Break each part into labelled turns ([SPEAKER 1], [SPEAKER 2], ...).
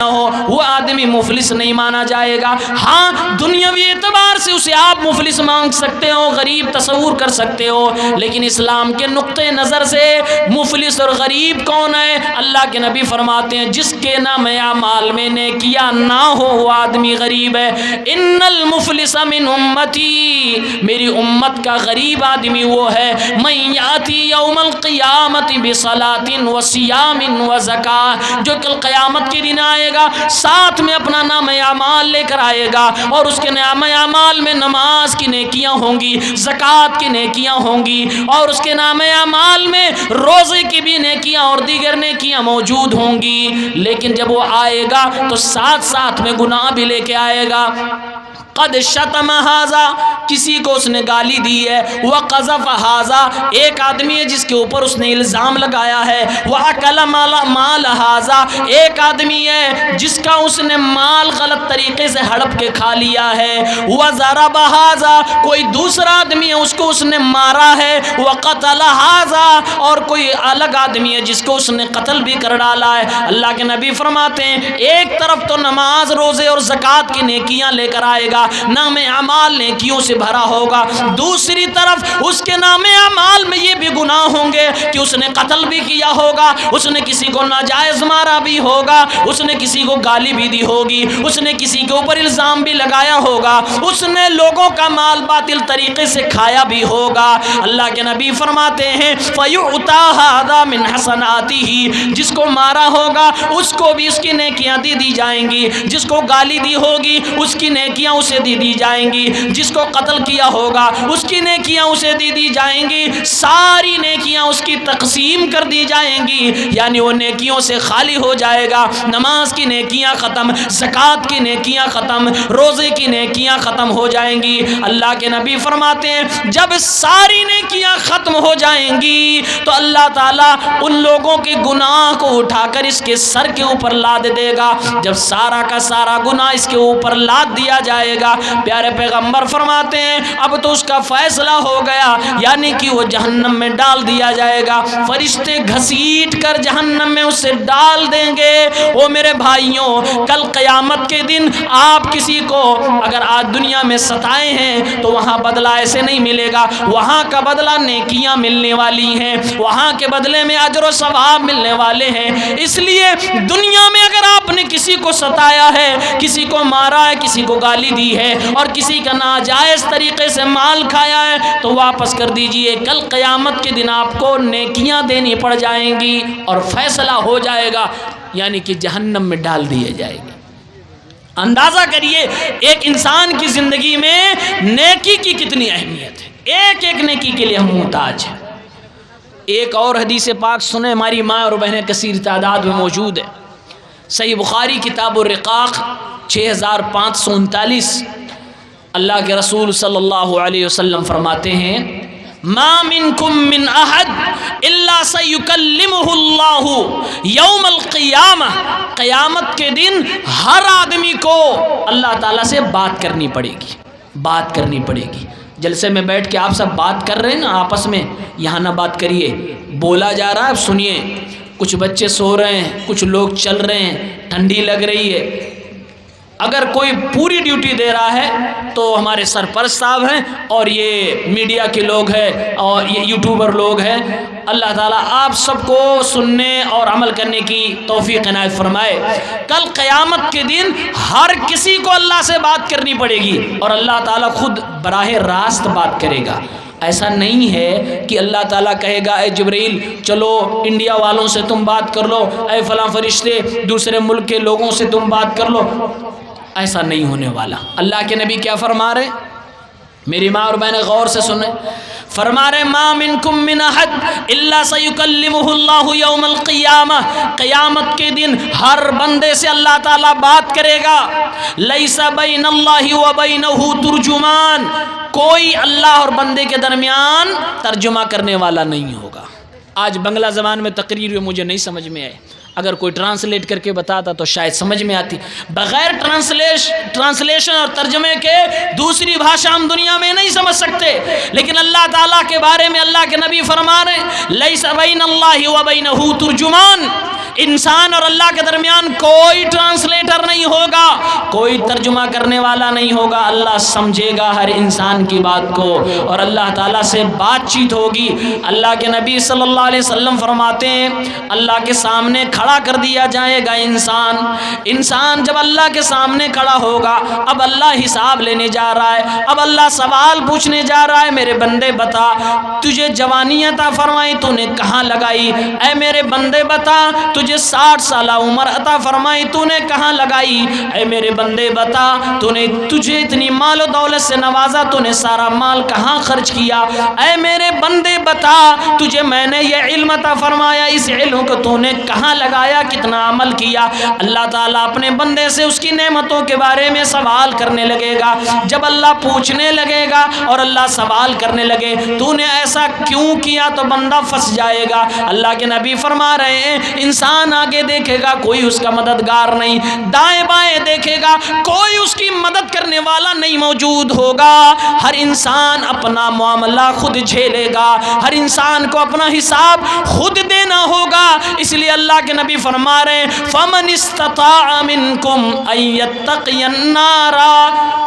[SPEAKER 1] ہو وہ آدمی مفلس نہیں مانا جائے گا۔ ہاں دنیاوی اعتبار سے اسے آپ مفلس مان سکتے ہو، غریب تصور کر سکتے ہو، لیکن اسلام کے نقطۂ نظر سے مفلس اور غریب کون ہے؟ اللہ کے نبی فرماتے ہیں جس کے نام اعمال میں نیکیاں نہ ہو وہ آدمی غریب ہے۔ ان المفلس من امتی، میری امت کا غریب آدمی وہ ہے من یاتی یوم القیامت بصلاۃ وصیام وزکاۃ، جو کل قیامت کے دن آئے گا ساتھ میں اپنا نام اعمال لے کر آئے گا، اور اس کے نام اعمال میں نماز کی نیکیاں ہوں گی، زکوٰۃ کی نیکیاں ہوں گی، اور اس کے نام اعمال میں روزے کی بھی نیکیاں اور دیگر نیکیاں موجود ہوں گی۔ لیکن جب وہ آئے گا تو ساتھ ساتھ میں گناہ بھی لے کے آئے گا۔ قد شتم ھذا، کسی کو اس نے گالی دی ہے، وقذف ھذا، ایک آدمی ہے جس کے اوپر اس نے الزام لگایا ہے، واکل مال ھذا، ایک آدمی ہے جس کا اس نے مال غلط طریقے سے ہڑپ کے کھا لیا ہے، وضرب ھذا، کوئی دوسرا آدمی ہے اس کو اس نے مارا ہے، وقتل ھذا، اور کوئی الگ آدمی ہے جس کو اس نے قتل بھی کر ڈالا ہے۔ اللہ کے نبی فرماتے ہیں ایک طرف تو نماز روزے اور زکوٰۃ کی نیکیاں لے کر آئے گا، نام اعمال نیکیوں سے بھرا ہوگا، دوسری طرف اس کے نام اعمال میں یہ بھی گناہ ہوں گے کہ اس نے قتل بھی کیا ہوگا، اس نے کسی کو ناجائز مارا بھی ہوگا، اس نے کسی کو گالی بھی دی ہوگی، اس نے کسی کے اوپر الزام بھی لگایا ہوگا، اس نے لوگوں کا مال باطل طریقے سے کھایا بھی ہوگا۔ اللہ کے نبی فرماتے ہیں فَيُعْطَى هَذَا مِنْ حَسَنَاتِهِ، جس کو مارا ہوگا اس کو بھی اس کی نیکیاں دی جائیں گی، جس کو گالی دی ہوگی اس کی نیکیاں اسے دی جائیں گی، جس کو قتل کیا ہوگا اس کی نیکیاں اسے دی جائیں گی، ساری نیکیاں اس کی تقسیم کر دی جائیں گی، یعنی وہ نیکیوں سے خالی ہو جائے گا۔ نماز کی نیکیاں ختم، زکوٰۃ کی نیکیاں ختم، روزے کی نیکیاں ختم ہو جائیں گی۔ اللہ کے نبی فرماتے ہیں جب ساری نیکیاں ختم ہو جائیں گی تو اللہ تعالیٰ ان لوگوں کے گناہ کو اٹھا کر اس کے سر کے اوپر لاد دے گا۔ جب سارا کا سارا گناہ اس کے اوپر لاد دیا جائے گا، پیارے پیغمبر فرماتے ہیں اب تو اس کا فیصلہ ہو گیا، یعنی کہ وہ جہنم میں ڈال دیا جائے گا، فرشتے گھسیٹ کر جہنم میں اسے ڈال دیں گے۔ او میرے بھائیوں، کل قیامت کے دن آپ کسی کو اگر آج دنیا میں ستائے ہیں تو وہاں بدلہ ایسے نہیں ملے گا، وہاں کا بدلہ نیکیاں ملنے والی ہیں، وہاں کے بدلے میں اجر و ثواب ملنے والے ہیں۔ اس لیے دنیا میں اگر آپ نے کسی کو ستایا ہے، کسی کو مارا ہے، کسی کو گالی دی ہے اور کسی کا ناجائز طریقے سے مال کھایا ہے تو واپس کر دیجئے، کل قیامت کے دن آپ کو نیکیاں دینی پڑ جائیں گی اور فیصلہ ہو جائے گا، یعنی کہ جہنم میں ڈال دیے جائے گی۔ اندازہ کریے ایک انسان کی زندگی میں نیکی کی کتنی اہمیت ہے، ایک ایک نیکی کے لیے ہم محتاج ہیں۔ ایک اور حدیث پاک سنیں، ہماری ماں اور بہنیں کثیر تعداد میں موجود ہے، صحیح بخاری کتاب الرقاق 6539، اللہ کے رسول صلی اللہ علیہ وسلم فرماتے ہیں ما منکم من احد الا سیکلمہ اللہ یوم القیامہ، قیامت کے دن ہر آدمی کو اللہ تعالیٰ سے بات کرنی پڑے گی، بات کرنی پڑے گی۔ جلسے میں بیٹھ کے آپ سب بات کر رہے ہیں نا آپس میں، یہاں نہ بات کریے، بولا جا رہا ہے اب سنیے، کچھ بچے سو رہے ہیں، کچھ لوگ چل رہے ہیں، ٹھنڈی لگ رہی ہے، اگر کوئی پوری ڈیوٹی دے رہا ہے تو ہمارے سرپرست صاحب ہیں اور یہ میڈیا کے لوگ ہیں اور یہ یوٹیوبر لوگ ہیں، اللہ تعالیٰ آپ سب کو سننے اور عمل کرنے کی توفیق عنایت فرمائے۔ کل قیامت کے دن ہر کسی کو اللہ سے بات کرنی پڑے گی اور اللہ تعالیٰ خود براہ راست بات کرے گا۔ ایسا نہیں ہے کہ اللہ تعالیٰ کہے گا اے جبرائیل چلو انڈیا والوں سے تم بات کر لو، اے فلاں فرشتے دوسرے ملک کے لوگوں سے تم بات کر لو، ایسا نہیں ہونے والا۔ اللہ کے نبی کیا فرما رہے؟ میری ماں اور بہنیں غور سے سنیں، فرما رہے ما منکم من احد الا سیکلمہ اللہ یوم القیامہ، قیامت کے دن ہر بندے سے اللہ تعالیٰ بات کرے گا، لیس بین اللہ و بینہ ترجمان، کوئی اللہ اور بندے کے درمیان ترجمہ کرنے والا نہیں ہوگا۔ آج بنگلہ زبان میں تقریر میں مجھے نہیں سمجھ میں آئے، اگر کوئی ٹرانسلیٹ کر کے بتاتا تو شاید سمجھ میں آتی، بغیر ٹرانسلیشن اور ترجمے کے دوسری بھاشا ہم دنیا میں نہیں سمجھ سکتے، لیکن اللہ تعالیٰ کے بارے میں اللہ کے نبی فرما رہے ہیں لیس بین اللہ و بینہ ترجمان، انسان اور اللہ کے درمیان کوئی ٹرانسلیٹر نہیں ہوگا، کوئی ترجمہ کرنے والا نہیں ہوگا، اللہ سمجھے گا ہر انسان کی بات کو اور اللہ تعالیٰ سے بات چیت ہوگی۔ اللہ کے نبی صلی اللہ علیہ وسلم فرماتے ہیں اللہ کے سامنے کھڑا کر دیا جائے گا انسان جب اللہ کے سامنے کھڑا ہوگا، اب اللہ حساب لینے جا رہا ہے، اب اللہ سوال پوچھنے جا رہا ہے، میرے بندے بتا تجھے جوانی عطا فرمائی تو نے کہاں لگائی؟ اے میرے بندے بتا تجھے 60 سالہ عمر عطا فرمائی تو نے کہاں لگائی؟ اے میرے بندے بتا تجھے اتنی مال و دولت سے نوازا تو نے سارا مال کہاں خرچ کیا؟ اے میرے بندے بتا تجھے میں نے یہ علم عطا فرمایا، اس علم کو تو نے کہاں لگایا، کتنا عمل کیا؟ اللہ تعالیٰ اپنے بندے سے اس کی نعمتوں کے بارے میں سوال کرنے لگے گا۔ جب اللہ پوچھنے لگے گا اور اللہ سوال کرنے لگے تو نے ایسا کیوں کیا تو بندہ پھنس جائے گا۔ اللہ کے نبی فرما رہے ہیں انسان آگے دیکھے گا کوئی اس کا مددگار نہیں، دائیں بائیں دیکھے گا کوئی اس کی مدد کرنے والا نہیں موجود ہوگا۔ ہر انسان اپنا معاملہ خود جھیلے گا، ہر انسان کو اپنا حساب خود دینا ہوگا۔ اس لیے اللہ کے نبی فرما رہے ہیں فَمَنِ اسْتَطَاعَ مِنْكُمْ أَن يَتَّقِيَ النَّارَ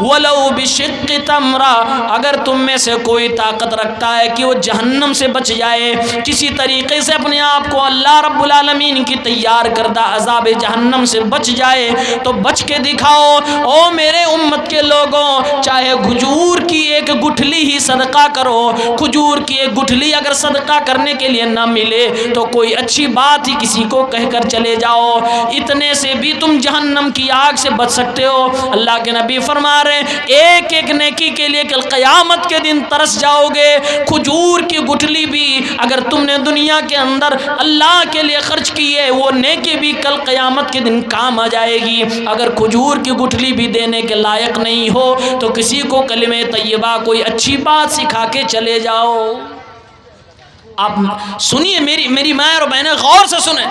[SPEAKER 1] وَلَوْ بِشِقِّ تَمْرَةٍ، اگر تم میں سے کوئی طاقت رکھتا ہے کہ وہ جہنم سے بچ جائے، کسی طریقے سے اپنے آپ کو اللہ رب العالمین کی تیار کردہ عذاب جہنم سے بچ جائے تو بچ کے دکھاؤ۔ او میرے امت کے لوگوں، چاہے کھجور کی ایک گٹھلی ہی صدقہ کرو، کھجور کی ایک گٹھلی اگر صدقہ کرنے کے لیے نہ ملے تو کوئی اچھی بات ہی کسی کو کہہ کر چلے جاؤ، اتنے سے بھی تم جہنم کی آگ سے بچ سکتے ہو۔ اللہ کے نبی فرما رہے ہیں ایک ایک نیکی کے لیے کل قیامت کے دن ترس جاؤ گے۔ کھجور کی گٹھلی بھی اگر تم نے دنیا کے اندر اللہ کے لیے خرچ کی ہے، وہ نیکی بھی کل قیامت کے دن کام آ جائے گی۔ اگر کھجور کی گٹھلی بھی دینے کے لائق نہیں ہو تو کسی کو کلمہ طیبہ کوئی اچھی بات سکھا کے چلے جاؤ۔ آپ سنیے، میری ماں اور بہنیں غور سے سنیں،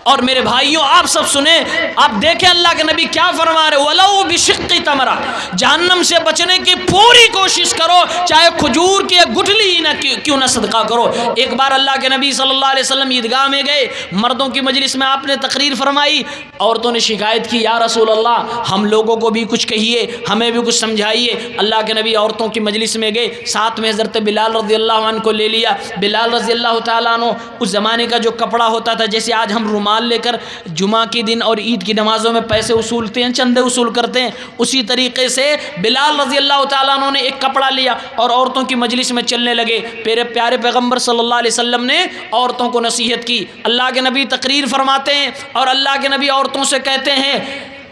[SPEAKER 1] اور میرے بھائیوں آپ سب سنیں، آپ دیکھیں اللہ کے نبی کیا فرما رہے وَلَوْ بِشِقِّ تَمْرَةٍ، جہنم سے بچنے کی پوری کوشش کرو، چاہے کھجور کی ایک گٹھلی ہی نہ کیوں نہ صدقہ کرو۔ ایک بار اللہ کے نبی صلی اللہ علیہ وسلم عیدگاہ میں گئے، مردوں کی مجلس میں آپ نے تقریر فرمائی، عورتوں نے شکایت کی یا رسول اللہ ہم لوگوں کو بھی کچھ کہیے، ہمیں بھی کچھ سمجھائیے۔ اللہ کے نبی عورتوں کی مجلس میں گئے، ساتھ میں حضرت بلال رضی اللہ عنہ کو لے لیا۔ بلال رضی اللہ تعالیٰ عنہ اس زمانے کا جو کپڑا ہوتا تھا، جیسے آج ہم رومال لے کر جمعہ کے دن اور عید کی نمازوں میں پیسے وصولتے ہیں، چندے وصول کرتے ہیں، اسی طریقے سے بلال رضی اللہ تعالیٰ عنہ نے ایک کپڑا لیا اور عورتوں کی مجلس میں چلنے لگے۔ پیارے پیغمبر صلی اللہ علیہ وسلم نے عورتوں کو نصیحت کی۔ اللہ کے نبی تقریر فرماتے ہیں اور اللہ کے نبی عورتوں سے کہتے ہیں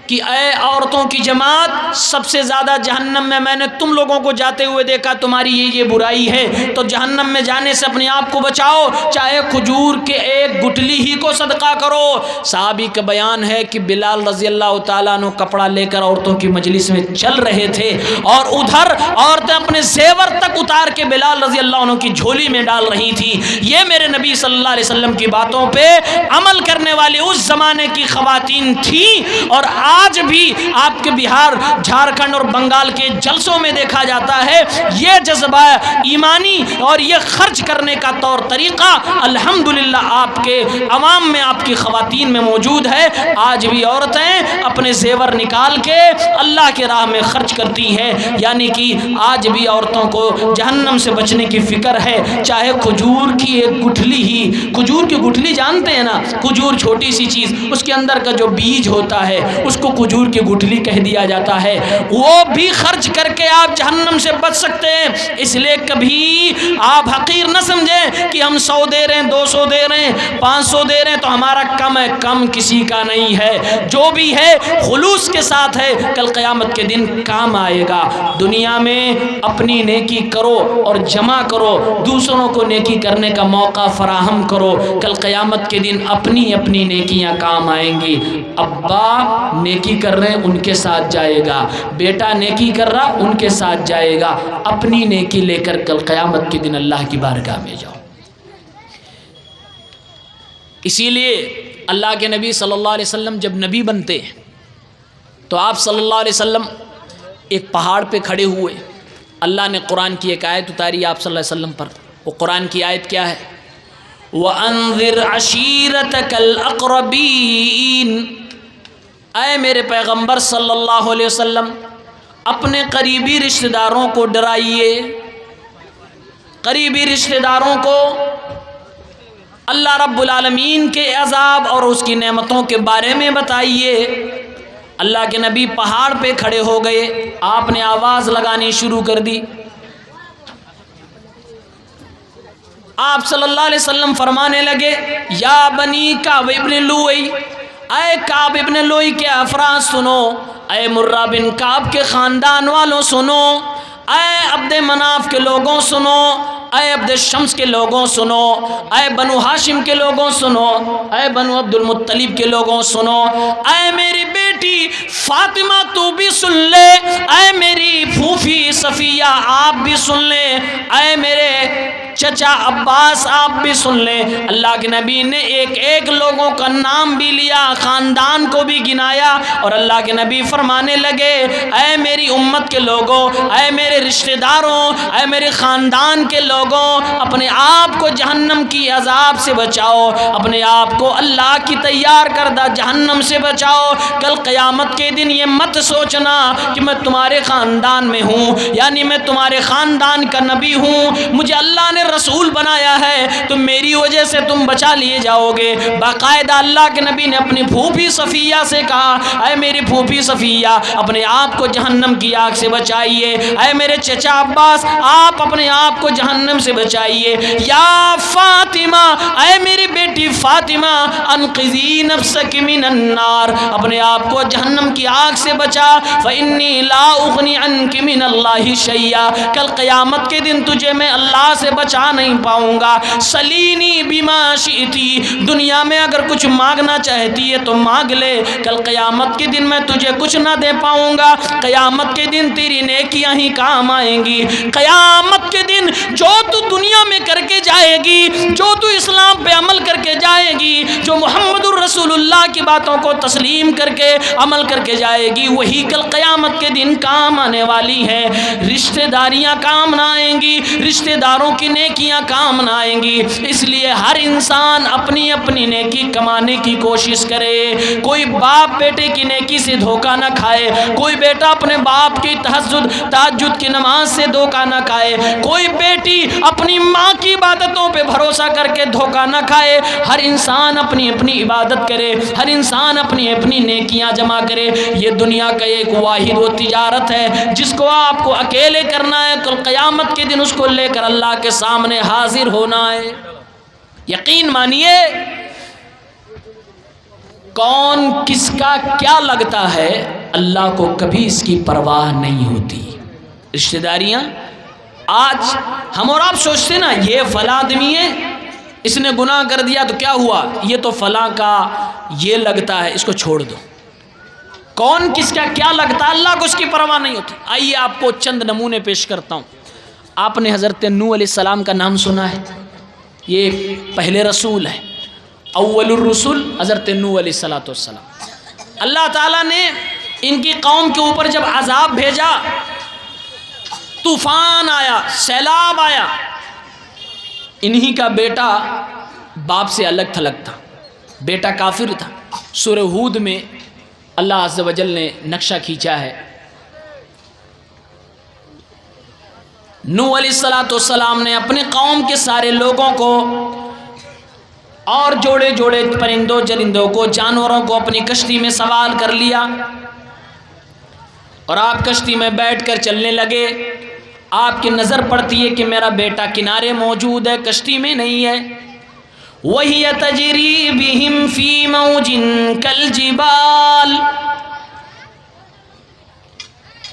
[SPEAKER 1] کہ اے عورتوں کی جماعت، سب سے زیادہ جہنم میں نے تم لوگوں کو جاتے ہوئے دیکھا، تمہاری یہ برائی ہے، تو جہنم میں جانے سے اپنے آپ کو بچاؤ، چاہے کھجور کے ایک گٹھلی ہی کو صدقہ کرو۔ صحابی کا بیان ہے کہ بلال رضی اللہ تعالیٰ عنہ کپڑا لے کر عورتوں کی مجلس میں چل رہے تھے اور ادھر عورتیں اپنے زیور تک اتار کے بلال رضی اللہ عنہ کی جھولی میں ڈال رہی تھی۔ یہ میرے نبی صلی اللہ علیہ وسلم کی باتوں پہ عمل کرنے والی اس زمانے کی خواتین تھیں، اور آج بھی آپ کے بہار، جھارکھنڈ اور بنگال کے جلسوں میں دیکھا جاتا ہے یہ جذبہ ایمانی اور یہ خرچ کرنے کا طور طریقہ الحمدللہ آپ کے عوام میں، آپ کی خواتین میں موجود ہے۔ آج بھی عورتیں اپنے زیور نکال کے اللہ کے راہ میں خرچ کرتی ہیں، یعنی کہ آج بھی عورتوں کو جہنم سے بچنے کی فکر ہے، چاہے کھجور کی ایک گٹھلی ہی، کھجور کی گٹھلی جانتے ہیں نا، کھجور چھوٹی سی چیز، اس کے اندر کا جو بیج ہوتا ہے اس کو کھجور کی گٹھلی کہہ دیا جاتا ہے، وہ بھی خرچ کر کے آپ جہنم سے بچ سکتے ہیں۔ اس لیے کبھی آپ حقیر نہ سمجھیں کہ ہم 100 دے رہے ہیں، 200 دے رہے ہیں، 500 دے رہے ہیں تو ہمارا کم ہے، کم کسی کا نہیں ہے، جو بھی ہے خلوص کے ساتھ ہے، کل قیامت کے دن کام آئے گا۔ دنیا میں اپنی نیکی کرو اور جمع کرو، دوسروں کو نیکی کرنے کا موقع فراہم کرو، کل قیامت کے دن اپنی اپنی نیکیاں کام آئیں گی۔ ابا نیکی کر رہے ہیں ان کے ساتھ جائے گا، بیٹا نیکی کر رہا ان کے ساتھ جائے گا، اپنی نیکی لے کر کل قیامت کے دن اللہ کی بارگاہ میں جاؤ۔ اسی لیے اللہ کے نبی صلی اللہ علیہ وسلم جب نبی بنتے ہیں تو آپ صلی اللہ علیہ وسلم ایک پہاڑ پہ کھڑے ہوئے، اللہ نے قرآن کی ایک آیت اتاری آپ صلی اللہ علیہ وسلم پر۔ وہ قرآن کی آیت کیا ہے؟ وَأَنذِرْ عَشِيرَتَكَ الْأَقْرَبِينَ، اے میرے پیغمبر صلی اللہ علیہ وسلم اپنے قریبی رشتہ داروں کو ڈرائیے، قریبی رشتہ داروں کو اللہ رب العالمین کے عذاب اور اس کی نعمتوں کے بارے میں بتائیے۔ اللہ کے نبی پہاڑ پہ کھڑے ہو گئے، آپ نے آواز لگانی شروع کر دی۔ آپ صلی اللہ علیہ وسلم فرمانے لگے، یا بنی کعب ابن لوئی، اے کعب ابن لوئی کے افراد سنو، اے مرہ بن کعب کے خاندان والوں سنو، اے عبد مناف کے لوگوں سنو، اے عبد شمس کے لوگوں سنو، اے بنو ہاشم کے لوگوں سنو، اے بنو عبد المطلب کے لوگوں سنو، اے میری بیٹی فاطمہ تو بھی سن لے، اے میری پھوپھی صفیہ آپ بھی سن لیں، اے میرے چچا عباس آپ بھی سن لیں۔ اللہ کے نبی نے ایک ایک لوگوں کا نام بھی لیا، خاندان کو بھی گنایا، اور اللہ کے نبی فرمانے لگے، اے میری امت کے لوگوں، اے میرے رشتہ داروں، اے میرے خاندان کے لوگوں، اپنے آپ کو جہنم کی عذاب سے بچاؤ، اپنے آپ کو اللہ کی تیار کردہ جہنم سے بچاؤ۔ کل قیامت کے دن یہ مت سوچنا کہ میں تمہارے خاندان میں ہوں، یعنی میں تمہارے خاندان کا نبی ہوں، مجھے اللہ نے رسول بنایا ہے تو میری وجہ سے تم بچا لیے جاؤ گے۔ باقاعدہ اللہ کے نبی نے اپنی پھوپھی صفیہ سے کہا، اے میری پھوپھی صفیہ اپنے آپ کو جہنم کی آگ سے بچائیے، اے میرے چچا عباس آپ اپنے آپ کو جہنم سے بچائیے، یا فاطمہ اے میری بیٹی فاطمہ انقذی نفسک من النار، اپنے آپ کو جہنم کی آگ سے بچا، فإنی لا اغنی عنک من اللہ شیئا، کل قیامت کے دن تجھے میں اللہ سے بچا نہیں پاؤں گا۔ سلینی بما شئتی، دنیا میں اگر کچھ مانگنا چاہتی ہے تو مانگ لے، کل قیامت کے دن میں تجھے کچھ نہ دے پاؤں گا، قیامت کے دن تیری نیکیاں ہی کام آئیں گی، قیامت کے دن جو تو دنیا میں کر کے جائے گی، جو تو اسلام پہ عمل کر کے جائے گی، جو محمد الرسول اللہ کی باتوں کو تسلیم کر کے عمل کر کے جائے گی، وہی کل قیامت کے دن کام آنے والی ہے۔ رشتہ داریاں کام نہ آئیں گی، رشتہ داروں کی نیکیاں کام نہ آئیں گی، اس لیے ہر انسان اپنی اپنی نیکی کمانے کی کوشش کرے۔ کوئی باپ بیٹے کی نیکی سے دھوکہ نہ کھائے، کوئی بیٹا اپنے باپ کی تہجد کی نماز سے دھوکہ نہ کھائے، کوئی بیٹی اپنی ماں کی عبادتوں پہ بھروسہ کر کے دھوکہ نہ کھائے۔ ہر انسان اپنی اپنی عبادت کرے، ہر انسان اپنی اپنی نیکیاں جمع کرے۔ یہ دنیا کا ایک واحد و تجارت ہے جس کو آپ کو اکیلے کرنا ہے، کل قیامت کے دن اس کو لے کر اللہ کے سامنے حاضر ہونا ہے۔ یقین مانیے کون کس کا کیا لگتا ہے، اللہ کو کبھی اس کی پرواہ نہیں ہوتی۔ رشتہ داریاں آج ہم اور آپ سوچتے نا یہ فلاں آدمی ہے، اس نے گناہ کر دیا تو کیا ہوا، یہ تو فلاں کا یہ لگتا ہے، اس کو چھوڑ دو۔ کون کس کا کیا لگتا ہے، اللہ کو اس کی پرواہ نہیں ہوتی۔ آئیے آپ کو چند نمونے پیش کرتا ہوں۔ آپ نے حضرت نوح علیہ السلام کا نام سنا ہے، یہ پہلے رسول ہے، اول الرسل حضرت نوح علیہ السلام۔ اللہ تعالیٰ نے ان کی قوم کے اوپر جب عذاب بھیجا، طوفان آیا، سیلاب آیا، انہی کا بیٹا باپ سے الگ تھلگ تھا، بیٹا کافر تھا۔ سورہ ہود میں اللہ عز و جل نے نقشہ کھینچا ہے، نوح علیہ السلام نے اپنے قوم کے سارے لوگوں کو اور جوڑے جوڑے پرندوں چرندوں کو، جانوروں کو اپنی کشتی میں سوار کر لیا، اور آپ کشتی میں بیٹھ کر چلنے لگے۔ آپ کی نظر پڑتی ہے کہ میرا بیٹا کنارے موجود ہے، کشتی میں نہیں ہے۔ وَهِيَ تَجْرِي بِهِمْ فِي مَوْجٍ كَالْجِبَالِ،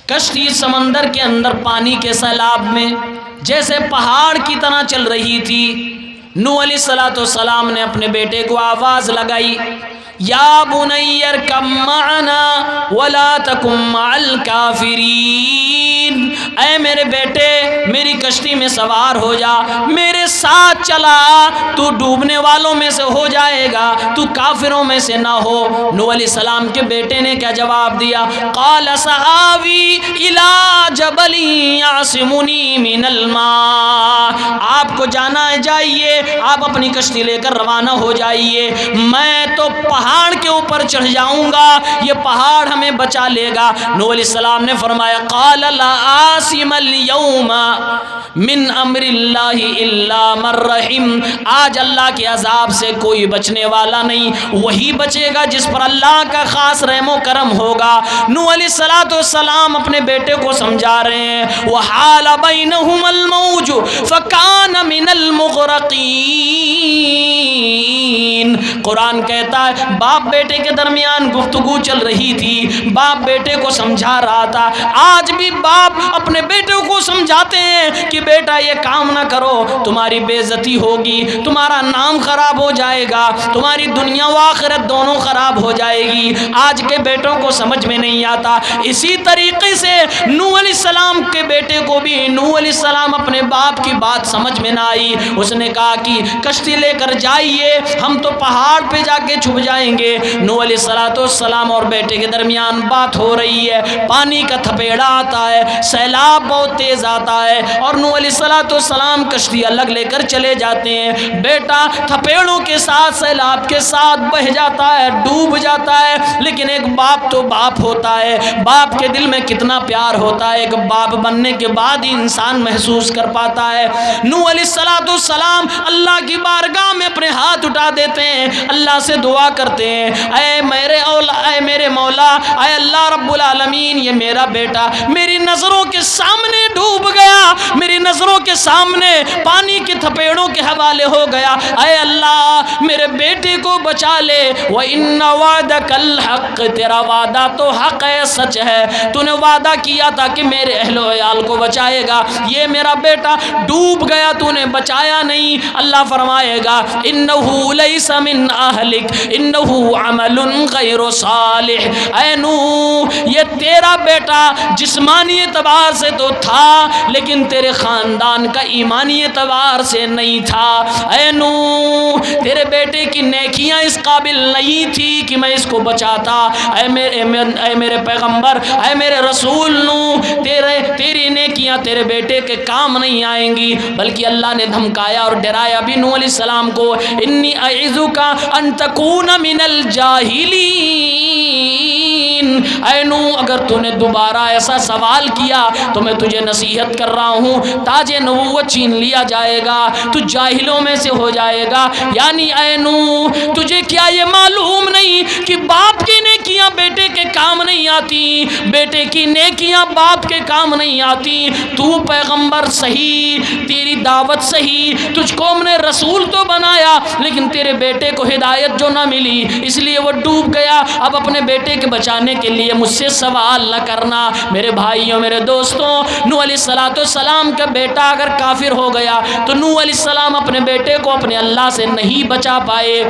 [SPEAKER 1] کشتی سمندر کے اندر پانی کے سیلاب میں جیسے پہاڑ کی طرح چل رہی تھی۔ نوح علیہ السلام نے اپنے بیٹے کو آواز لگائی، یا بنی ارکب معنا ولا تکن مع الکافرین، اے میرے بیٹے میری کشتی میں سوار ہو جا، میرے ساتھ چلا، تو ڈوبنے والوں میں سے ہو جائے گا، تو کافروں میں سے نہ ہو۔ نوح علیہ السلام کے بیٹے نے کیا جواب دیا؟ قال سآوی الی جبل یعصمنی من الماء، آپ کو جانا ہے جائیے، آپ اپنی کشتی لے کر روانہ ہو جائیے، میں تو پہاڑ کے اوپر چڑھ جاؤں گا، یہ پہاڑ ہمیں بچا لے گا۔ نوح علیہ السلام نے فرمایا قال لا عاصم اليوم من امر اللہ الا من رحم، آج اللہ کے عذاب سے کوئی بچنے والا نہیں، وہی بچے گا جس پر اللہ کا خاص رحم و کرم ہوگا۔ نوح علیہ السلام اپنے بیٹے کو سمجھا رہے ہیں، وحال بینہم الموج فکان من المغرقین۔ قرآن کہتا ہے باپ بیٹے کے درمیان گفتگو چل رہی تھی، باپ بیٹے کو سمجھا رہا تھا۔ آج بھی باپ اپنے بیٹے کو سمجھاتے ہیں کہ بیٹا یہ کام نہ کرو، تمہاری بے عزتی ہوگی، تمہارا نام خراب ہو جائے گا، تمہاری دنیا و آخرت دونوں خراب ہو جائے گی۔ آج کے بیٹوں کو سمجھ میں نہیں آتا۔ اسی طریقے سے نوح علیہ السلام کے بیٹے کو بھی نوح علیہ السلام اپنے باپ کی بات سمجھ میں نہ آئی، اس نے کہا کہ کشتی لے کر جائیے، ہم تو پہاڑ پہ جا کے چھپ جائیں گے۔ نوح علیہ السلام اور بیٹے کے درمیان بات ہو رہی ہے، پانی کا تھپیڑا آتا ہے، سیلاب بہت تیز آتا ہے، اور نوح علیہ السلام کشتی الگ لے کر چلے جاتے ہیں۔ بیٹا تھپیڑوں کے ساتھ سیلاب کے ساتھ بہ جاتا ہے، ڈوب جاتا ہے، لیکن ایک باپ تو باپ ہوتا ہے، باپ کے دل میں کتنا پیار ہوتا ہے، ایک باپ بننے کے بعد ہی انسان محسوس کر پاتا ہے۔ نوح علیہ السلام اللہ کی بارگاہ میں اپنے ہاتھ اٹھا دیتے ہیں، اللہ سے دعا کرتے ہیں، اے میرے مولا، اے اللہ رب العالمین، یہ میرا بیٹا میری نظروں کے سامنے ڈوب گیا، میری نظروں کے سامنے پانی کے تھپیڑوں کے حوالے ہو گیا، اے اللہ میرے بیٹے کو بچا لے۔ وَإِنَّ وَعْدَكَ الْحَقِّ، تیرا وعدہ تو حق ہے، سچ ہے، تو نے وعدہ کیا تھا کہ میرے اہل و عیال کو بچائے گا، یہ میرا بیٹا ڈوب گیا، تو نے بچایا نہیں۔ اللہ فرمائے گا إِنَّهُ لَيْسَ مِنْ أَهْلِكَ إِنَّهُ عَمَلٌ غَيْرُ صَالِحٍ، اے نوح یہ تیرا بیٹا جسمانی اعتبار سے تو تھا، لیکن تیرے خاندان کا ایمانی اعتبار سے نہیں تھا۔ اے نوح تیرے بیٹے کی نیکیاں اس قابل نہیں تھی کہ میں اس کو بچاتا۔ اے میرے پیغمبر، اے میرے رسول نوح، تیری نیکیاں تیرے بیٹے کے کام نہیں آئیں گی۔ بلکہ اللہ نے دھمکایا اور ڈرایا بھی نوح علیہ السلام کو، انی اعظک ان تکون من الجاہلین، اے نوح اگر تو نے دوبارہ ایسا سوال کیا تو میں تجھے نصیحت کر رہا ہوں، تاج نبوت چھین لیا جائے گا، تو جاہلوں میں سے ہو جائے گا۔ یعنی اے نوح تجھے کیا یہ معلوم نہیں کہ باپ کی نیکیاں بیٹے کے کام نہیں آتی، بیٹے کی نیکیاں باپ کے کام نہیں آتی؟ تو پیغمبر صحیح، تیری دعوت صحیح، تجھ کو ہم نے رسول تو بنایا، لیکن تیرے بیٹے کو ہدایت جو نہ ملی اس لیے وہ ڈوب گیا۔ اب اپنے بیٹے کے بچانے کے لیے مجھ سے سوال نہ کرنا۔ میرے بھائیوں، میرے دوستوں، نوح علیہ السلام کا بیٹا اگر کافر ہو گیا تو نوح علیہ السلام اپنے بیٹے کو اپنے اللہ سے نہیں بچا پائے۔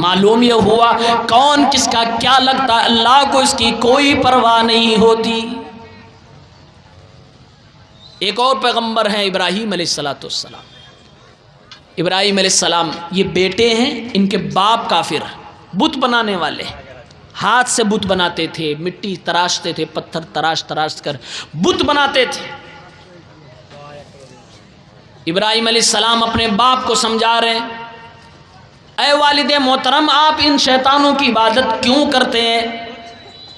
[SPEAKER 1] معلوم یہ ہوا کون کس کا کیا لگتا ہے، اللہ کو اس کی کوئی پرواہ نہیں ہوتی۔ ایک اور پیغمبر ہیں ابراہیم علیہ السلام۔ ابراہیم علیہ السلام یہ بیٹے ہیں، ان کے باپ کافر، بت بنانے والے، ہاتھ سے بت بناتے تھے، مٹی تراشتے تھے، پتھر تراش کر بت بناتے تھے۔ ابراہیم علیہ السلام اپنے باپ کو سمجھا رہے ہیں، اے والد محترم، آپ ان شیطانوں کی عبادت کیوں کرتے ہیں؟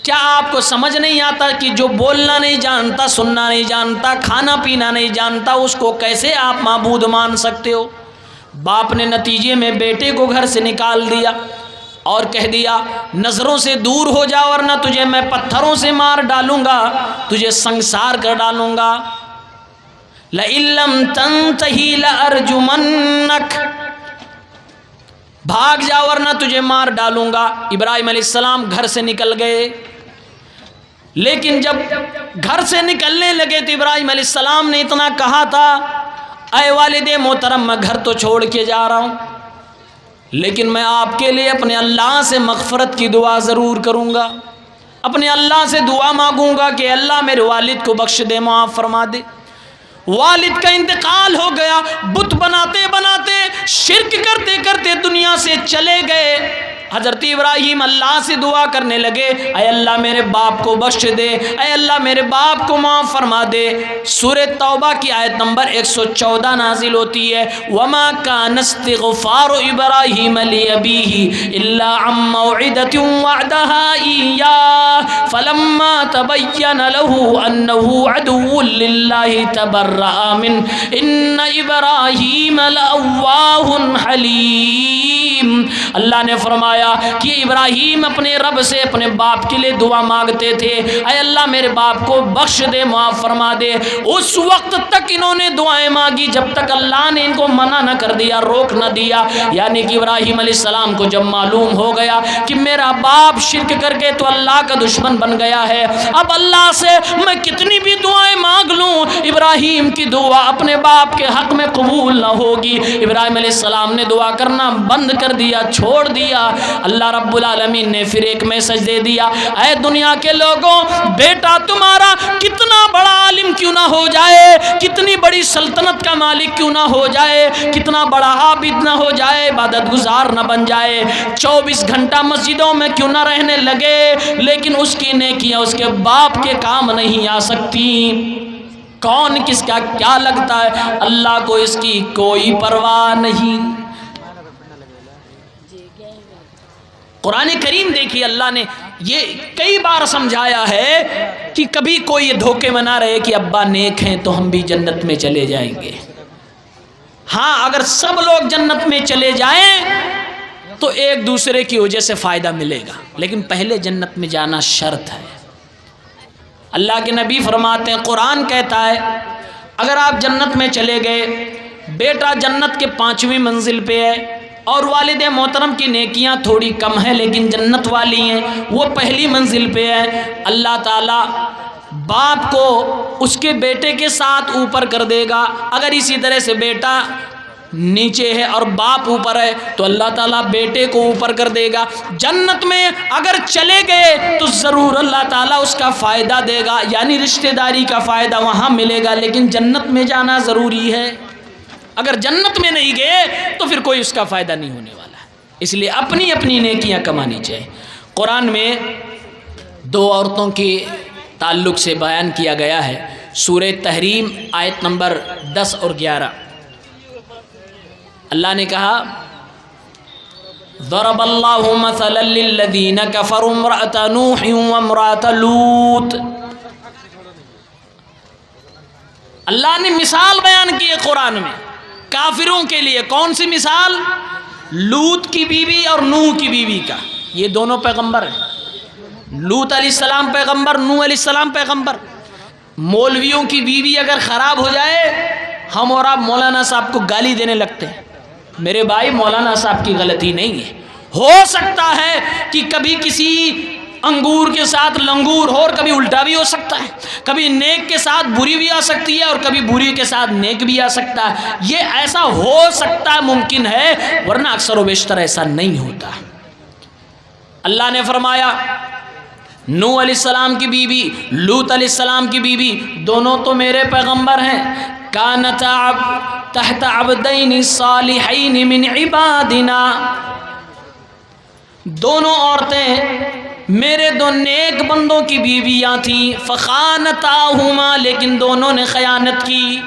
[SPEAKER 1] کیا آپ کو سمجھ نہیں آتا کہ جو بولنا نہیں جانتا، سننا نہیں جانتا، کھانا پینا نہیں جانتا، اس کو کیسے آپ معبود مان سکتے ہو؟ باپ نے نتیجے میں بیٹے کو گھر سے نکال دیا اور کہہ دیا نظروں سے دور ہو جا ورنہ تجھے میں پتھروں سے مار ڈالوں گا، تجھے سنسار کر ڈالوں گا۔ لئن لم تنتہی لأرجمنک، بھاگ جا ورنہ تجھے مار ڈالوں گا۔ ابراہیم علیہ السلام گھر سے نکل گئے، لیکن جب گھر سے نکلنے لگے تو ابراہیم علیہ السلام نے اتنا کہا تھا، اے والد محترم میں گھر تو چھوڑ کے جا رہا ہوں، لیکن میں آپ کے لیے اپنے اللہ سے مغفرت کی دعا ضرور کروں گا۔ اپنے اللہ سے دعا مانگوں گا کہ اللہ میرے والد کو بخش دے، معاف فرما دے۔ والد کا انتقال ہو گیا، بت بناتے بناتے، شرک کرتے کرتے دنیا سے چلے گئے۔ حضرت ابراہیم اللہ سے دعا کرنے لگے، اے اللہ میرے باپ کو بخش دے، اے اللہ میرے باپ کو معاف فرما دے۔ سورہ توبہ کی آیت نمبر 114 نازل ہوتی ہے، وَمَا كَانَ اسْتِغْفَارُ إِبْرَاهِيمَ لِأَبِيهِ إِلَّا عَن مَّوْعِدَةٍ وَعَدَهَا إِيَّاهُ فَلَمَّا تَبَيَّنَ لَهُ أَنَّهُ عَدُوٌّ لِّلَّهِ تَبَرَّأَ مِنْهُ إِنَّ إِبْرَاهِيمَ لَأَوَّاهٌ حَلِيمٌ۔ اللہ نے فرمایا کہ ابراہیم اپنے رب سے اپنے باپ کے لیے دعا مانگتے تھے، اے اللہ میرے باپ کو بخش دے، معاف فرما دے۔ اس وقت تک انہوں نے دعائیں مانگی جب تک اللہ نے ان کو منع نہ کر دیا، روک نہ دیا۔ یعنی کہ ابراہیم علیہ السلام کو جب معلوم ہو گیا کہ میرا باپ شرک کر کے تو اللہ کا دشمن بن گیا ہے، اب اللہ سے میں کتنی بھی دعائیں مانگ لوں ابراہیم کی دعا اپنے باپ کے حق میں قبول نہ ہوگی۔ ابراہیم علیہ السلام نے دعا کرنا بند کر دیا، چھوڑ دیا۔ اللہ رب العالمین نے پھر ایک میسج دے دیا، اے دنیا کے لوگوں، بیٹا تمہارا کتنا بڑا عالم کیوں نہ ہو جائے، کتنی بڑی سلطنت کا مالک کیوں نہ ہو جائے، کتنا بڑا عابد نہ ہو جائے، عبادت گزار نہ بن جائے، 24 گھنٹہ مسجدوں میں کیوں نہ رہنے لگے، لیکن اس کی نیکیاں اس کے باپ کے کام نہیں آ سکتی۔ کون کس کا کیا لگتا ہے، اللہ کو اس کی کوئی پرواہ نہیں۔ قرآن کریم دیکھیے، اللہ نے یہ کئی بار سمجھایا ہے کہ کبھی کوئی یہ دھوکے میں نہ رہے کہ ابا نیک ہیں تو ہم بھی جنت میں چلے جائیں گے۔ ہاں، اگر سب لوگ جنت میں چلے جائیں تو ایک دوسرے کی وجہ سے فائدہ ملے گا، لیکن پہلے جنت میں جانا شرط ہے۔ اللہ کے نبی فرماتے ہیں، قرآن کہتا ہے اگر آپ جنت میں چلے گئے، بیٹا جنت کے 5ویں منزل پہ ہے اور والد محترم کی نیکیاں تھوڑی کم ہیں لیکن جنت والی ہیں، وہ پہلی منزل پہ ہے، اللہ تعالیٰ باپ کو اس کے بیٹے کے ساتھ اوپر کر دے گا۔ اگر اسی طرح سے بیٹا نیچے ہے اور باپ اوپر ہے تو اللہ تعالیٰ بیٹے کو اوپر کر دے گا۔ جنت میں اگر چلے گئے تو ضرور اللہ تعالیٰ اس کا فائدہ دے گا، یعنی رشتہ داری کا فائدہ وہاں ملے گا، لیکن جنت میں جانا ضروری ہے۔ اگر جنت میں نہیں گئے تو پھر کوئی اس کا فائدہ نہیں ہونے والا ہے، اس لیے اپنی اپنی نیکیاں کمانی چاہیے۔ قرآن میں 2 عورتوں کے تعلق سے بیان کیا گیا ہے، سورہ تحریم آیت نمبر 10 اور 11۔ اللہ نے کہا، ضرب اللہ مثلا للذین کفروا امرأۃ نوح وامرأۃ لوط۔ اللہ نے مثال بیان کی ہے قرآن میں کافروں کے لیے۔ کون سی مثال؟ لوط کی بیوی اور نوح کی بیوی کا۔ یہ دونوں پیغمبر ہیں، لوط علیہ السلام پیغمبر، نوح علیہ السلام پیغمبر۔ مولویوں کی بیوی اگر خراب ہو جائے، ہم اور آپ مولانا صاحب کو گالی دینے لگتے ہیں۔ میرے بھائی، مولانا صاحب کی غلطی نہیں ہے، ہو سکتا ہے کہ کبھی کسی انگور کے ساتھ لنگور ہو اور کبھی الٹا بھی ہو سکتا ہے، کبھی نیک کے ساتھ بری بھی آ سکتی ہے اور کبھی بری کے ساتھ نیک بھی آ سکتا ہے۔ یہ ایسا ہو سکتا ہے، ممکن ہے، ورنہ اکثر و بیشتر ایسا نہیں ہوتا۔ اللہ نے فرمایا نوح علیہ السلام کی بیوی، لوط علیہ السلام کی بیوی، دونوں تو میرے پیغمبر ہیں۔ کانتا تحت عبدین صالحین من عبادنا، دونوں عورتیں میرے 2 نیک بندوں کی بیویاں تھیں۔ فخانتاہما، لیکن دونوں نے خیانت کی۔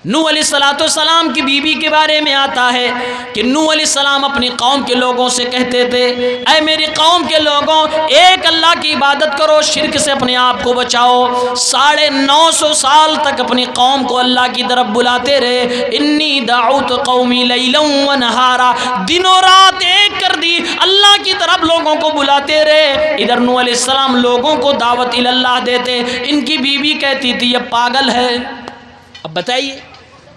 [SPEAKER 1] نوح علیہ السلام کی بیوی کے بارے میں آتا ہے کہ نوح علیہ السلام اپنی قوم کے لوگوں سے کہتے تھے، اے میری قوم کے لوگوں، ایک اللہ کی عبادت کرو، شرک سے اپنے آپ کو بچاؤ۔ 950 سال تک اپنی قوم کو اللہ کی طرف بلاتے رہے۔ انی دعوت قومی لیلا و نہارا، دنوں رات ایک کر دی، اللہ کی طرف لوگوں کو بلاتے رہے۔ ادھر نوح علیہ السلام لوگوں کو دعوت اللہ دیتے، ان کی بیوی کہتی تھی یہ پاگل ہے۔ اب بتائیے،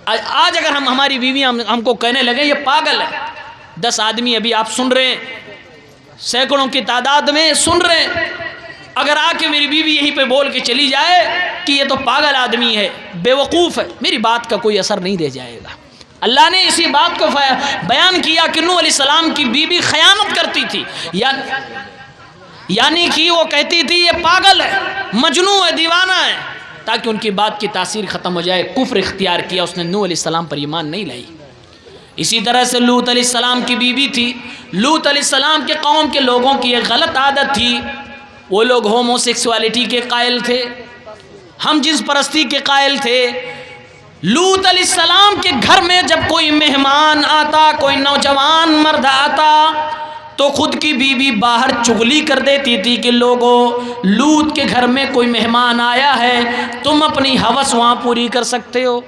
[SPEAKER 1] آج اگر ہماری بیوی ہم کو کہنے لگے یہ پاگل ہے، 10 آدمی ابھی آپ سن رہے ہیں، سینکڑوں کی تعداد میں سن رہے ہیں، اگر آ کے میری بیوی یہیں پہ بول کے چلی جائے کہ یہ تو پاگل آدمی ہے، بے وقوف ہے، میری بات کا کوئی اثر نہیں رہ جائے گا۔ اللہ نے اسی بات کو بیان کیا کہ نوح علیہ السلام کی بیوی خیانت کرتی تھی، یعنی کہ وہ کہتی تھی یہ پاگل ہے، مجنون ہے، دیوانہ ہے، تاکہ ان کی بات کی تاثیر ختم ہو جائے۔ کفر اختیار کیا اس نے، نوح علیہ السلام پر ایمان نہیں لائی۔ اسی طرح سے لوط علیہ السلام کی بیوی تھی۔ لوط علیہ السلام کے قوم کے لوگوں کی ایک غلط عادت تھی، وہ لوگ ہومو سیکسوالٹی کے قائل تھے، ہم جنس پرستی کے قائل تھے۔ لوط علیہ السلام کے گھر میں جب کوئی مہمان آتا، کوئی نوجوان مرد آتا، تو خود کی بیوی باہر چغلی کر دیتی تھی کہ لوگوں، لوط کے گھر میں کوئی مہمان آیا ہے، تم اپنی ہوس وہاں پوری کر سکتے ہو۔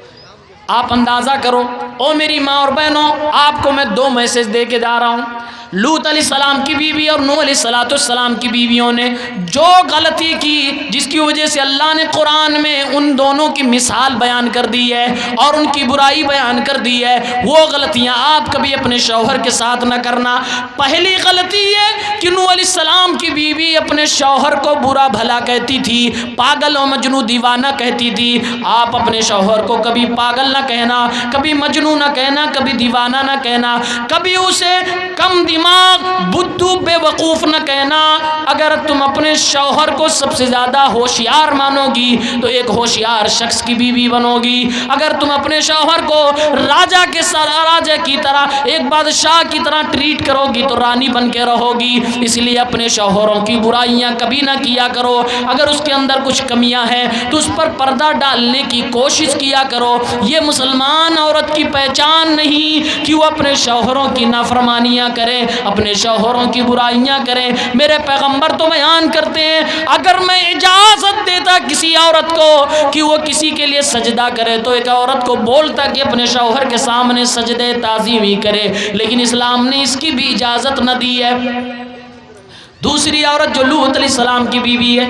[SPEAKER 1] آپ اندازہ کرو، او میری ماں اور بہنوں، آپ کو میں 2 میسج دے کے جا رہا ہوں۔ لوط علیہ السلام کی بیوی اور نوح علیہ السلام کی بیویوں نے جو غلطی کی، جس کی وجہ سے اللہ نے قرآن میں ان دونوں کی مثال بیان کر دی ہے اور ان کی برائی بیان کر دی ہے، وہ غلطیاں آپ کبھی اپنے شوہر کے ساتھ نہ کرنا۔ پہلی غلطی یہ کہ نوح علیہ السلام کی بیوی اپنے شوہر کو برا بھلا کہتی تھی، پاگل و مجنون دیوانہ کہتی تھی۔ آپ اپنے شوہر کو کبھی پاگل نہ کہنا، کبھی مجنون نہ کہنا، کبھی دیوانہ نہ کہنا، کبھی اسے کم دماغ، بدھو، بے وقوف نہ کہنا۔ اگر تم اپنے شوہر کو سب سے زیادہ ہوشیار مانو گی تو ایک ہوشیار شخص کی بیوی بنو گی۔ اگر تم اپنے شوہر کو راجا کے راجا کی طرح، ایک بادشاہ کی طرح ٹریٹ کرو گی تو رانی بن کے رہو گی۔ اس لیے اپنے شوہروں کی برائیاں کبھی نہ کیا کرو۔ اگر اس کے اندر کچھ کمیاں ہیں تو اس پر پردہ ڈالنے کی کوشش کیا کرو۔ یہ مسلمان عورت کی پہچان نہیں کہ وہ اپنے شوہروں کی نافرمانیاں کرے، اپنے شوہروں کی برائیاں کریں۔ میرے پیغمبر تو بیان کرتے ہیں، اگر میں اجازت دیتا کسی عورت کو کہ وہ کسی کے لیے سجدہ کرے تو ایک عورت کو بولتا کہ اپنے شوہر کے سامنے سجدے تعظیم ہی کرے، لیکن اسلام نے اس کی بھی اجازت نہ دی ہے۔ دوسری عورت جو لوط علیہ السلام کی بیوی ہے،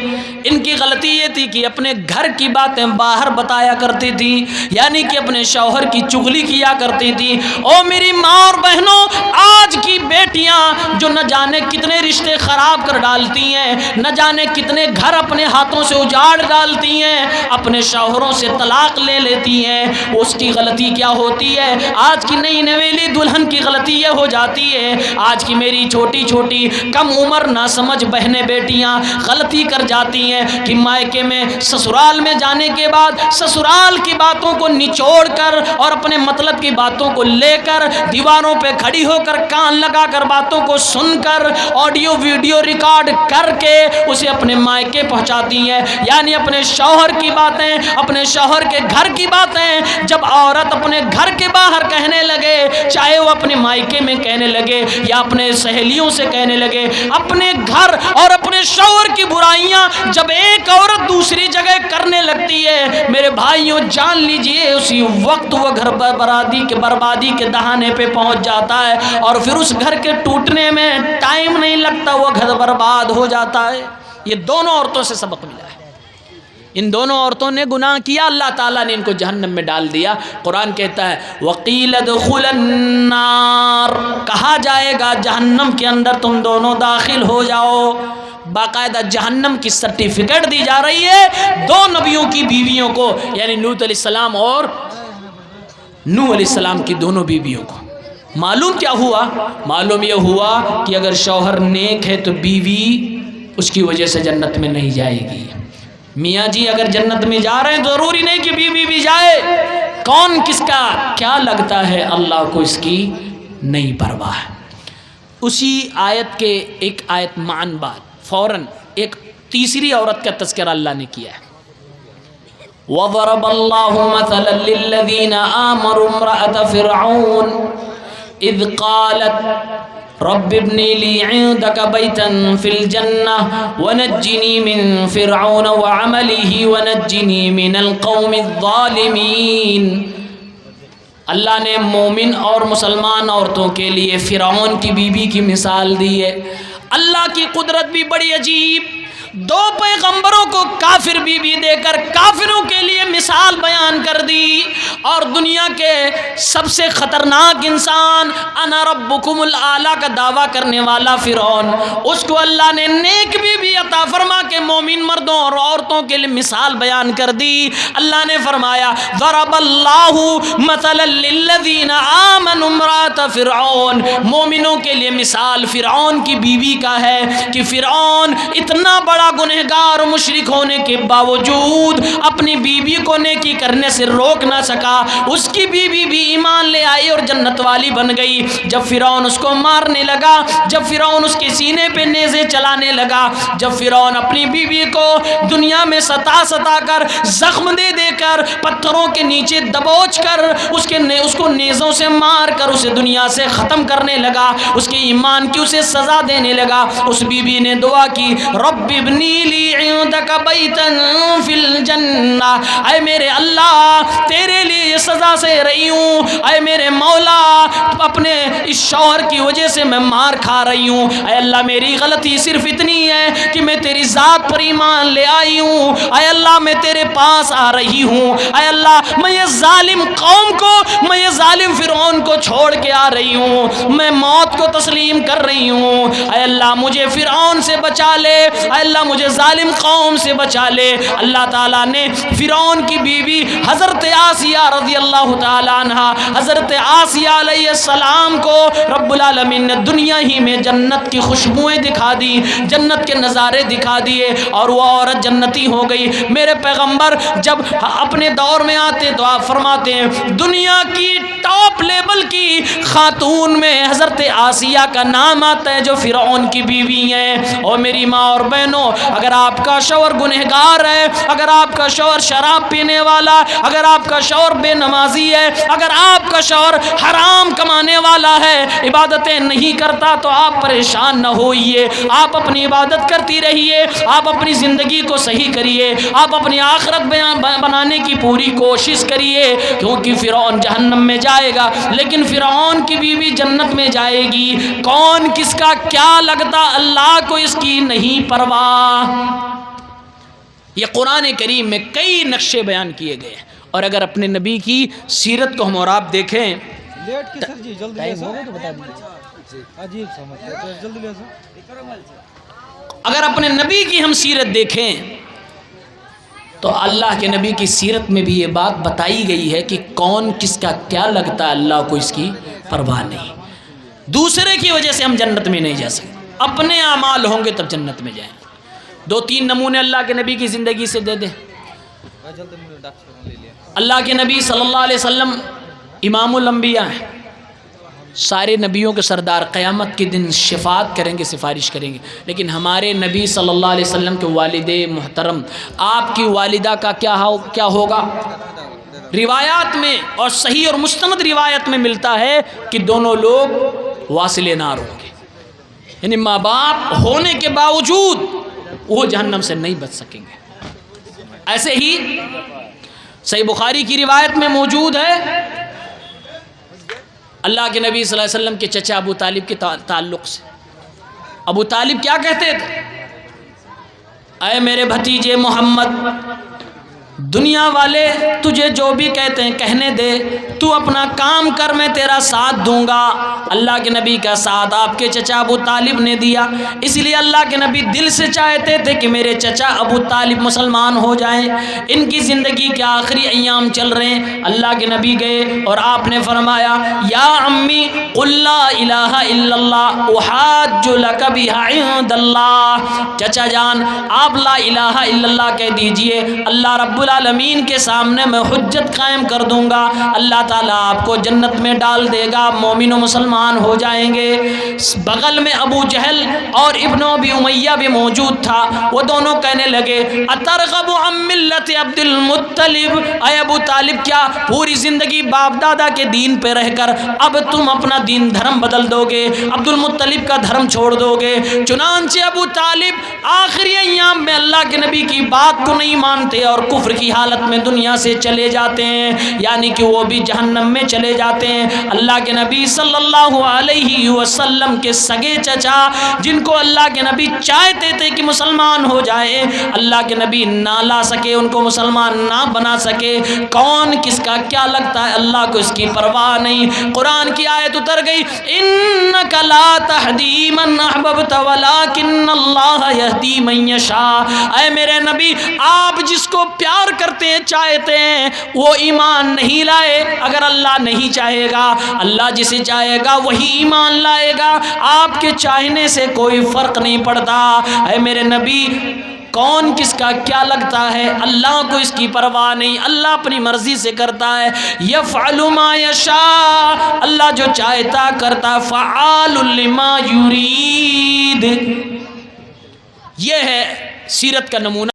[SPEAKER 1] ان کی غلطی یہ تھی کہ اپنے گھر کی باتیں باہر بتایا کرتی تھی، یعنی کہ اپنے شوہر کی چغلی کیا کرتی تھی۔ او میری ماں اور بہنوں، آج کی بیٹیاں جو نہ جانے کتنے رشتے خراب کر ڈالتی ہیں، نہ جانے کتنے گھر اپنے ہاتھوں سے اجاڑ ڈالتی ہیں، اپنے شوہروں سے طلاق لے لیتی ہیں، اس کی غلطی کیا ہوتی ہے؟ آج کی نئی نویلی دلہن کی غلطی یہ ہو جاتی ہے، آج کی میری چھوٹی چھوٹی کم عمر نہ سمجھ بہنیں بیٹیاں غلطی کر جاتی ہیں کہ مائکے میں، سسرال میں جانے کے بعد سسرال کی باتوں کو نچوڑ کر اور اپنے مطلب کی باتوں کو لے کر دیواروں پہ کھڑی ہو کر کان لگا کر باتوں کو سن کر آڈیو ویڈیو ریکارڈ کر کے اسے اپنے مائکے پہنچاتی ہیں، یعنی اپنے شوہر کی باتیں، اپنے شوہر کے گھر کی باتیں جب عورت اپنے گھر کے باہر کہنے لگے، چاہے وہ اپنے مائکے میں کہنے لگے یا اپنے سہیلیوں سے کہنے لگے، اپنے گھر اور اپنے شوہر کی برائیاں جب ایک عورت دوسری جگہ کرنے لگتی ہے، میرے بھائیوں جان لیجئے اسی وقت وہ گھر بربادی کے دہانے پہ پہنچ جاتا ہے، اور پھر اس گھر کے ٹوٹنے میں ٹائم نہیں لگتا، وہ گھر برباد ہو جاتا ہے۔ یہ دونوں عورتوں سے سبق ملا ہے۔ ان دونوں عورتوں نے گناہ کیا، اللہ تعالیٰ نے ان کو جہنم میں ڈال دیا۔ قرآن کہتا ہے وَقِيلَ ادْخُلَا النَّارَ، کہا جائے گا جہنم کے اندر تم دونوں داخل ہو جاؤ۔ باقاعدہ جہنم کی سرٹیفکیٹ دی جا رہی ہے 2 نبیوں کی بیویوں کو، یعنی لوط علیہ السلام اور نوح علیہ السلام کی دونوں بیویوں کو۔ معلوم کیا ہوا؟ معلوم یہ ہوا کہ اگر شوہر نیک ہے تو بیوی اس کی وجہ سے جنت میں نہیں جائے گی۔ میاں جی اگر جنت میں جا رہے ہیں ضروری نہیں کہ بیوی بھی جائے، کون کس کا کیا لگتا ہے، اللہ کو اس کی نہیں پرواہ ہے۔ اسی آیت کے ایک آیت معن بعد فوراً ایک تیسری عورت کا تذکرہ اللہ نے کیا ہے۔ وَضَرَبَ اللَّهُ مَثَلًا لِلَّذِينَ آمَنُوا امْرَأَتَ فِرْعَوْنَ إِذْ قَالَتْ رب ابن لي عندك بيتا في الجنة ونجني من فرعون وعمله ونجني من القوم الظالمين۔ اللہ نے مومن اور مسلمان عورتوں کے لیے فرعون کی بیوی کی مثال دی ہے۔ اللہ کی قدرت بھی بڑی عجیب۔ دو پیغمبروں کو کافر بیوی دے کر کافروں کے لیے مثال بیان کر دی، اور دنیا کے سب سے خطرناک انسان انا ربکم الاعلی کا دعویٰ کرنے والا فرعون، اس کو اللہ نے نیک بیوی عطا فرما کے مومن مردوں اور عورتوں کے لیے مثال بیان کر دی۔ اللہ نے فرمایا ضرب اللہ مثلا للذین آمنوا امرأۃ فرعون، مومنوں کے لیے مثال فرعون کی بیوی کا ہے کہ فرعون اتنا بڑا گنہگار و مشرک ہونے کے باوجود اپنی بیوی کو نیکی کرنے سے روک نہ سکا، اس کی بیوی بھی ایمان لے آئی اور جنت والی بن گئی۔ جب فرعون اس کو مارنے لگا، جب فرعون اس کے سینے پہ نیزے چلانے لگا، جب فرعون اپنی بیوی کو دنیا میں ستا کر زخم دے کر پتھروں کے نیچے دبوچ کر اس کو نیزوں سے مار کر اسے دنیا سے ختم کرنے لگا، اس کے ایمان کی اسے سزا دینے لگا، اس بیوی نے دعا کی رب ابنی لی عندک بیتا فی الجنہ، اے میرے اللہ تیرے لیے یہ سزا سے رہی ہوں، اے میرے مولا اپنے اس شوہر کی وجہ سے میں مار کھا رہی ہوں، اے اللہ میری غلطی صرف اتنی ہے کہ میں تیری ذات پر ایمان لے آئی ہوں، اے اللہ میں تیرے پاس آ رہی ہوں، اے اللہ میں یہ ظالم قوم کو، میں یہ ظالم فرعون کو چھوڑ کے آ رہی ہوں، میں موت کو تسلیم کر رہی ہوں، اے اللہ مجھے فرعون سے بچا لے، اے اللہ مجھے ظالم قوم سے بچا لے۔ اللہ تعالیٰ نے فرعون کی بیوی حضرت آسیہ رضی اللہ تعالیٰ عنہ، حضرت آسیہ علیہ السلام کو رب العالمین نے دنیا ہی میں جنت کی خوشبوئیں دکھا دی، جنت کے نظارے دکھا دیے، اور وہ عورت جنتی ہو گئی۔ میرے پیغمبر جب اپنے دور میں آتے تو آپ فرماتے ہیں دنیا کی ٹاپ لیول کی خاتون میں حضرت آسیہ کا نام آتا ہے جو فرعون کی بیوی ہیں۔ اور میری ماں اور بہنوں، اگر آپ کا شوہر گنہگار ہے، اگر آپ کا شوہر شراب پینے والا، اگر آپ کا شوہر بے نمازی ہے، اگر آپ کا شوہر حرام کمانے والا ہے، عبادتیں نہیں کرتا، تو آپ پریشان نہ ہوئیے، آپ اپنی عبادت کرتی رہیے، آپ اپنی زندگی کو صحیح کریے، آپ اپنی آخرت بنانے کی پوری کوشش کریے، کیونکہ فرعون جہنم میں جائے گا لیکن فرعون کی بیوی جنت میں جائے گی۔ کون کس کا کیا لگتا، اللہ کو اس کی نہیں پرواہ۔ یہ قرآن کریم میں کئی نقشے بیان کیے گئے ہیں، اور اگر اپنے نبی کی سیرت کو ہم اور آپ دیکھیں، اگر اپنے نبی کی ہم سیرت دیکھیں تو اللہ کے نبی کی سیرت میں بھی یہ بات بتائی گئی ہے کہ کون کس کا کیا لگتا ہے، اللہ کو اس کی پرواہ نہیں۔ دوسرے کی وجہ سے ہم جنت میں نہیں جا سکتے، اپنے اعمال ہوں گے تب جنت میں جائیں۔ دو تین نمونے اللہ کے نبی کی زندگی سے دے دیں۔ اللہ کے نبی صلی اللہ علیہ وسلم امام الانبیاء ہیں، سارے نبیوں کے سردار، قیامت کے دن شفاعت کریں گے، سفارش کریں گے، لیکن ہمارے نبی صلی اللہ علیہ وسلم کے والد محترم، آپ کی والدہ کا کیا ہوگا؟ روایات میں اور صحیح اور مستند روایت میں ملتا ہے کہ دونوں لوگ واصل نار ہوں گے، یعنی ماں باپ ہونے کے باوجود وہ جہنم سے نہیں بچ سکیں گے۔ ایسے ہی صحیح بخاری کی روایت میں موجود ہے، اللہ کے نبی صلی اللہ علیہ وسلم کے چچا ابو طالب کے تعلق سے، ابو طالب کیا کہتے تھے؟ اے میرے بھتیجے محمد، دنیا والے تجھے جو بھی کہتے ہیں کہنے دے، تو اپنا کام کر، میں تیرا ساتھ دوں گا۔ اللہ کے نبی کا ساتھ آپ کے چچا ابو طالب نے دیا، اس لیے اللہ کے نبی دل سے چاہتے تھے کہ میرے چچا ابو طالب مسلمان ہو جائیں۔ ان کی زندگی کے آخری ایام چل رہے ہیں، اللہ کے نبی گئے اور آپ نے فرمایا یا عمی قل لا الہ الا اللہ احاج لک بہا عند اللہ، چچا جان آپ لا الہ الا اللہ کہہ دیجئے، اللہ رب العالمین کے سامنے میں حجت قائم کر دوں گا، اللہ تعالیٰ آپ کو جنت میں ڈال دے گا، مومن و مسلمان ہو جائیں گے۔ بغل میں ابو جہل اور ابن ابی امیہ بھی موجود تھا، وہ دونوں کہنے لگے اترغب عن ملت عبد المطلب، اے ابو طالب کیا پوری زندگی باپ دادا کے دین پہ رہ کر اب تم اپنا دین دھرم بدل دو گے، عبد المطلب کا دھرم چھوڑ دو گے؟ چنانچہ ابو طالب آخری ایام میں اللہ کے نبی کی بات کو نہیں مانتے اور کفر کی حالت میں دنیا سے چلے جاتے ہیں، یعنی کہ وہ بھی جہنم میں چلے جاتے ہیں۔ اللہ کے نبی صلی اللہ علیہ وسلم کے سگے چچا جن کو اللہ کے نبی چاہتے تھے کہ مسلمان ہو جائے، اللہ کے نبی نہ لا سکے، ان کو مسلمان نہ بنا سکے۔ کون کس کا کیا لگتا ہے، اللہ کو اس کی پرواہ نہیں۔ قرآن کی آیت اتر گئی، انک لا تہدی من احببت ولکن اللہ یہدی من یشاء۔ اے میرے نبی، آپ جس کو پیار کرتے ہیں، چاہتے ہیں، وہ ایمان نہیں لائے اگر اللہ نہیں چاہے گا۔ اللہ جسے چاہے گا وہی ایمان لائے گا، آپ کے چاہنے سے کوئی فرق نہیں پڑتا۔ اے میرے نبی، کون کس کا کیا لگتا ہے، اللہ کو اس کی پرواہ نہیں، اللہ اپنی مرضی سے کرتا ہے۔ یفعل ما یشاء، اللہ جو چاہتا کرتا، فعال لما یرید۔ یہ ہے سیرت کا نمونہ۔